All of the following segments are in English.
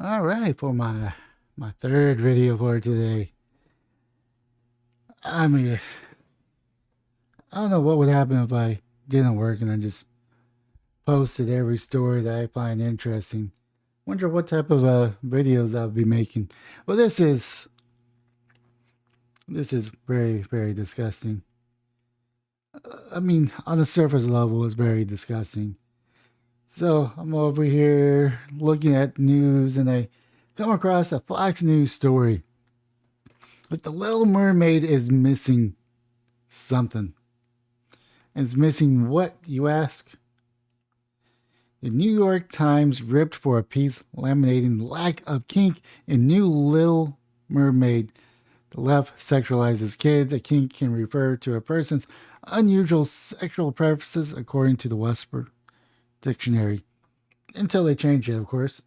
All right, for my third video for today. I mean, I don't know what would happen if I didn't work and I just posted every story that I find interesting. Wonder what type of videos I'll be making. Well, this is very disgusting. I mean, on the surface level, it's very disgusting. So I'm over here looking at news, and I come across a Fox News story that the Little Mermaid is missing something. And it's missing what, you ask? The New York Times ripped for a piece laminating lack of kink in new Little Mermaid. The left sexualizes kids. A kink can refer to a person's unusual sexual preferences, according to the Westford Dictionary. Until they change it, of course.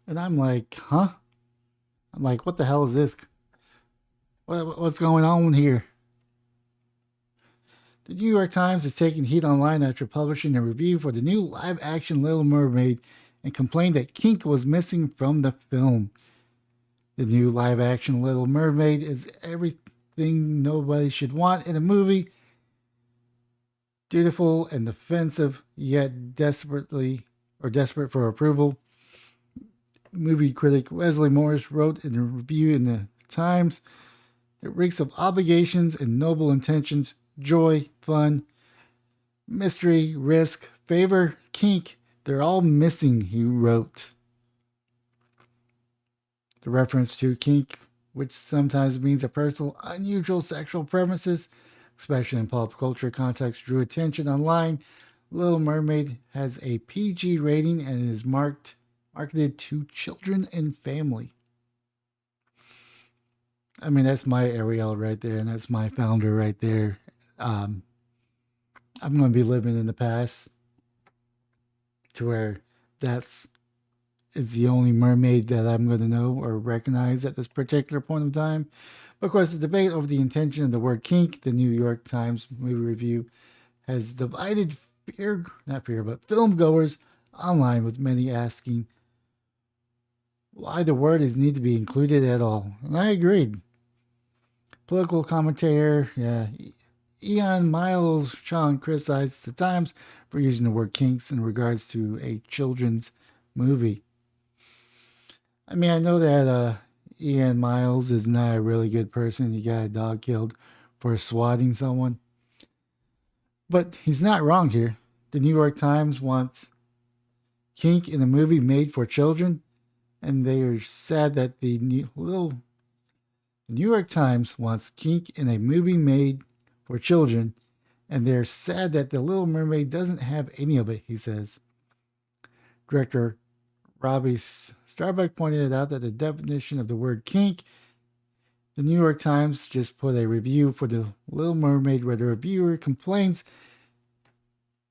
And I'm like, huh? I'm like, what the hell is this? What's going on here? The New York Times is taking heat online after publishing a review for the new live action Little Mermaid and complained that kink was missing from the film. The new live action Little Mermaid is everything nobody should want in a movie. Dutiful and offensive, yet desperate for approval. Movie critic Wesley Morris wrote in a review in the Times, it reeks of obligations and noble intentions, joy, fun, mystery, risk, favor, kink. They're all missing, he wrote. The reference to kink, which sometimes means a personal unusual sexual preferences, especially in pop culture context, drew attention online. Little Mermaid has a PG rating and is marketed to children and family. I mean, that's my Ariel right there, and that's my founder right there. Um, I'm going to be living in the past to where that's is the only mermaid that I'm going to know or recognize at this particular point in time. But of course, the debate over the intention of the word kink, the New York Times movie review, has divided not fear, but film goers online, with many asking why the word is need to be included at all. And I agreed. Political commentator, Ian Miles Sean criticized the Times for using the word kinks in regards to a children's movie. I mean, I know that Ian Miles is not a really good person. He got a dog killed for swatting someone. But he's not wrong here. The New York Times wants kink in a movie made for children, and they are sad that the New York Times wants kink in a movie made for children, and they're sad that The Little Mermaid doesn't have any of it, he says. Director Robbie Starbuck pointed out that the definition of the word kink, the New York Times just put a review for The Little Mermaid where the reviewer complains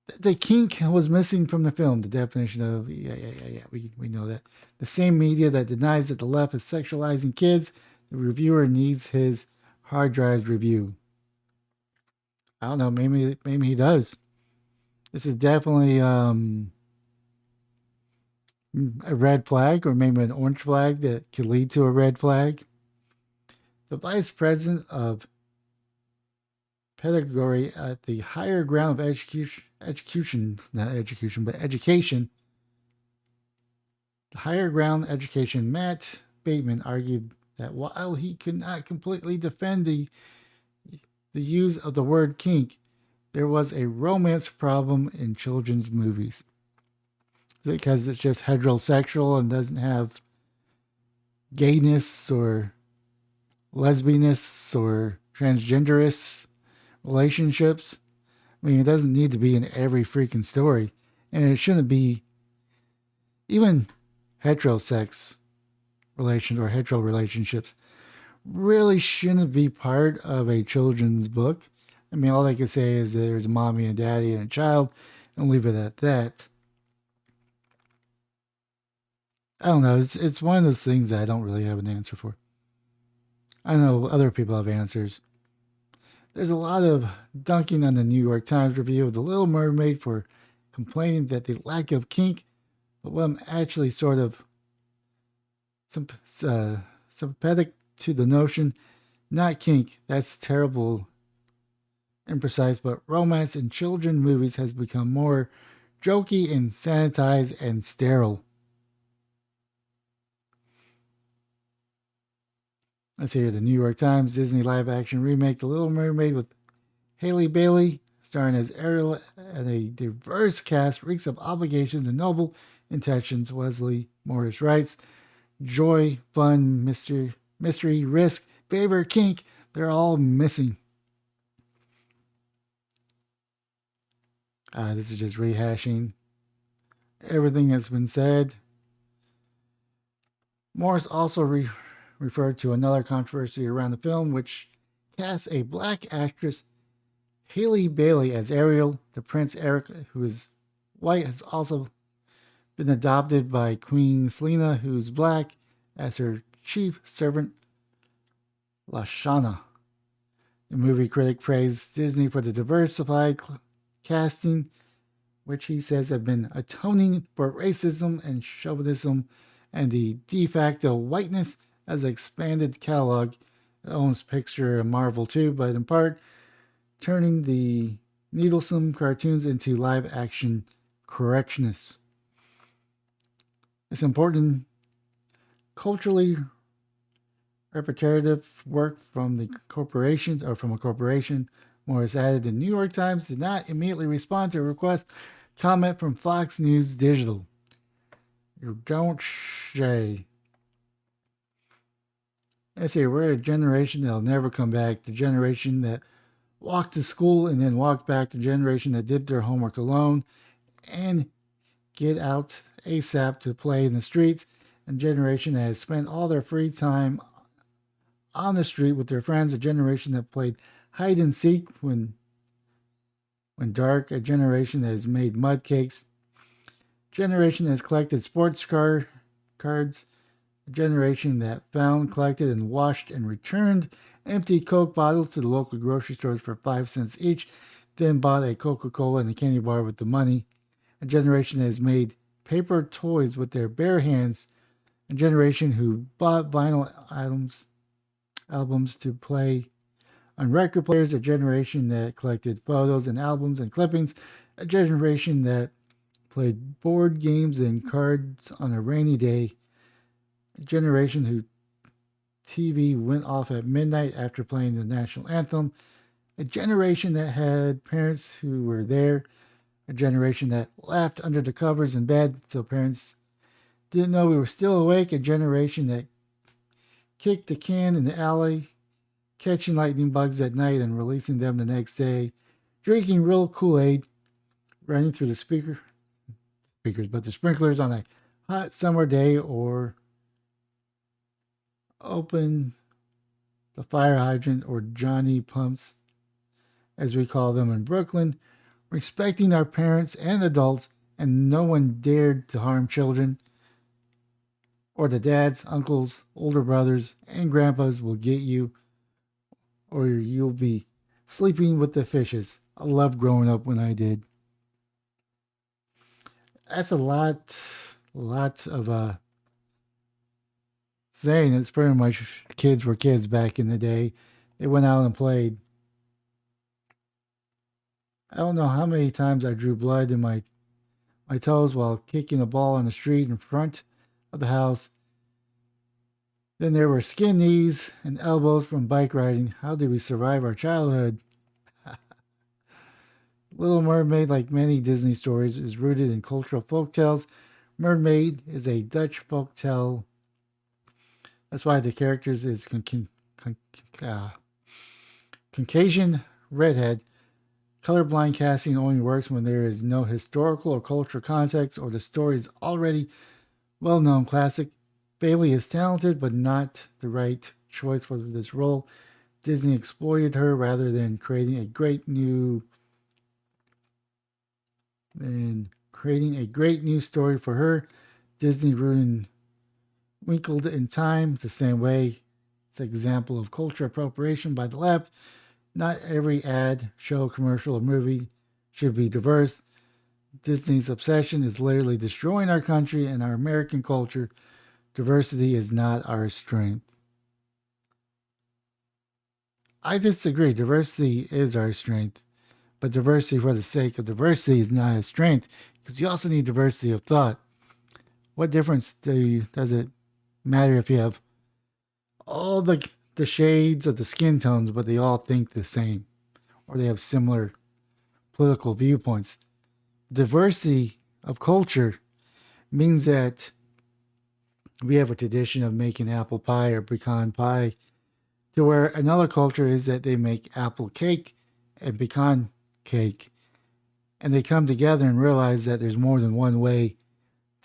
that the kink was missing from the film. The definition of, we know that. The same media that denies that the left is sexualizing kids, the reviewer needs his hard drive review. I don't know, maybe he does. This is definitely a red flag, or maybe an orange flag that could lead to a red flag. The vice president of pedagogy at the Higher Ground of not education, but education. The Higher Ground Education, Matt Bateman, argued that while he could not completely defend the use of the word kink, there was a romance problem in children's movies. Is it because it's just heterosexual and doesn't have gayness or lesbianness or transgenderous relationships? I mean, it doesn't need to be in every freaking story. And it shouldn't be even heterosex relations or hetero relationships really shouldn't be part of a children's book. I mean, all I can say is there's a mommy and daddy and a child, and leave it at that. I don't know. It's one of those things that I don't really have an answer for. I know other people have answers. There's a lot of dunking on the New York Times review of The Little Mermaid for complaining that the lack of kink, but what I'm actually sort of uh, sympathetic to the notion, not kink, that's terrible and precise, but romance in children movies has become more jokey and sanitized and sterile. Let's hear the New York Times Disney live action remake The Little Mermaid with Haley Bailey starring as Ariel and a diverse cast reeks of obligations and noble intentions. Wesley Morris writes, joy, fun, mystery, risk, favor, kink, they're all missing. This is just rehashing everything that's been said. Morris also referred to another controversy around the film, which casts a black actress, Haley Bailey, as Ariel. The Prince Eric, who is white, has also been adopted by Queen Selena, who's black, as her chief servant, Lashana. The movie critic praised Disney for the diversified casting, which he says have been atoning for racism and chauvinism and the de facto whiteness as an expanded catalog. It owns Pixar and Marvel too, but in part turning the needlesome cartoons into live action correctionists. It's important culturally repetitive work from the corporation or from a corporation. Morris added, the New York Times did not immediately respond to a request comment from Fox News Digital. You don't say. I say we're a generation that'll never come back. The generation that walked to school and then walked back. The generation that did their homework alone and get out ASAP to play in the streets. A generation that has spent all their free time on the street with their friends. A generation that played hide and seek when dark. A generation that has made mud cakes. Generation that has collected sports cards. A generation that found, collected, and washed and returned empty Coke bottles to the local grocery stores for 5 cents each, then bought a Coca-Cola and a candy bar with the money. A generation that has made paper toys with their bare hands. A generation who bought vinyl albums to play on record players. A generation that collected photos and albums and clippings. A generation that played board games and cards on a rainy day. A generation who TV went off at midnight after playing the national anthem. A generation that had parents who were there. A generation that laughed under the covers in bed so parents didn't know we were still awake. A generation that kicked the can in the alley, catching lightning bugs at night and releasing them the next day. Drinking real Kool-Aid, running through the speakers, but the sprinklers on a hot summer day, or open the fire hydrant, or Johnny pumps, as we call them in Brooklyn, respecting our parents and adults, and no one dared to harm children, or the dads, uncles, older brothers, and grandpas will get you, or you'll be sleeping with the fishes. I loved growing up when I did. That's a lot of saying. It's pretty much kids were kids back in the day. They went out and played. I don't know how many times I drew blood in my toes while kicking a ball on the street in front of the house. Then there were skin knees and elbows from bike riding. How did we survive our childhood? Little Mermaid, like many Disney stories, is rooted in cultural folk tales. Mermaid is a Dutch folk tale. That's why the characters is Caucasian redhead. Colorblind casting only works when there is no historical or cultural context or the story is already well-known classic. Bailey is talented but not the right choice for this role. Disney exploited her rather than creating a great new story for her. Disney ruined Winkled in Time the same way. It's an example of culture appropriation by the left. Not every ad, show, commercial, or movie should be diverse. Disney's obsession is literally destroying our country and our American culture. diversity is not our strength. I disagree. Diversity is our strength, but diversity for the sake of diversity is not a strength because you also need diversity of thought. What difference does it matter if you have all the shades of the skin tones, but they all think the same or they have similar political viewpoints? Diversity of culture means that we have a tradition of making apple pie or pecan pie, to where another culture is that they make apple cake and pecan cake, and they come together and realize that there's more than one way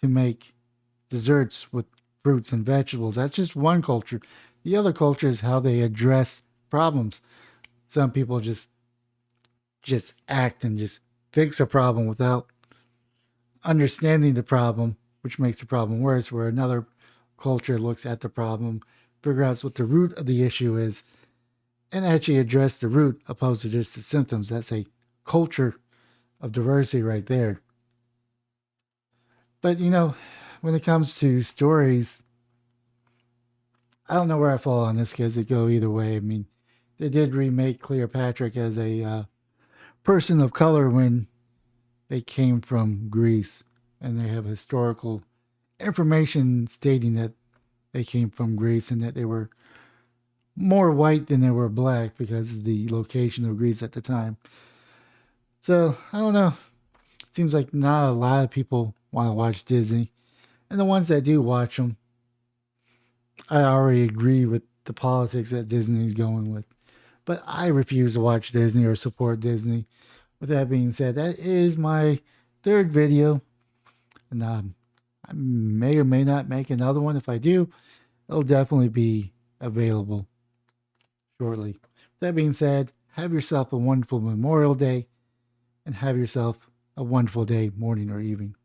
to make desserts with fruits and vegetables. That's just one culture. The other culture is how they address problems. Some people just act and just fix a problem without understanding the problem, which makes the problem worse, where another culture looks at the problem, figure out what the root of the issue is, and actually address the root opposed to just the symptoms. That's a culture of diversity right there. But when it comes to stories, I don't know where I fall on this because it go either way. I mean, they did remake Cleopatra as a person of color when they came from Greece, and they have historical information stating that they came from Greece and that they were more white than they were black because of the location of Greece at the time. So I don't know. It seems like not a lot of people want to watch Disney, and the ones that do watch them, I already agree with the politics that Disney's going with. But I refuse to watch Disney or support Disney. With that being said, that is my third video, and I may or may not make another one. If I do, it'll definitely be available shortly. That being said, have yourself a wonderful Memorial Day and have yourself a wonderful day, morning, or evening.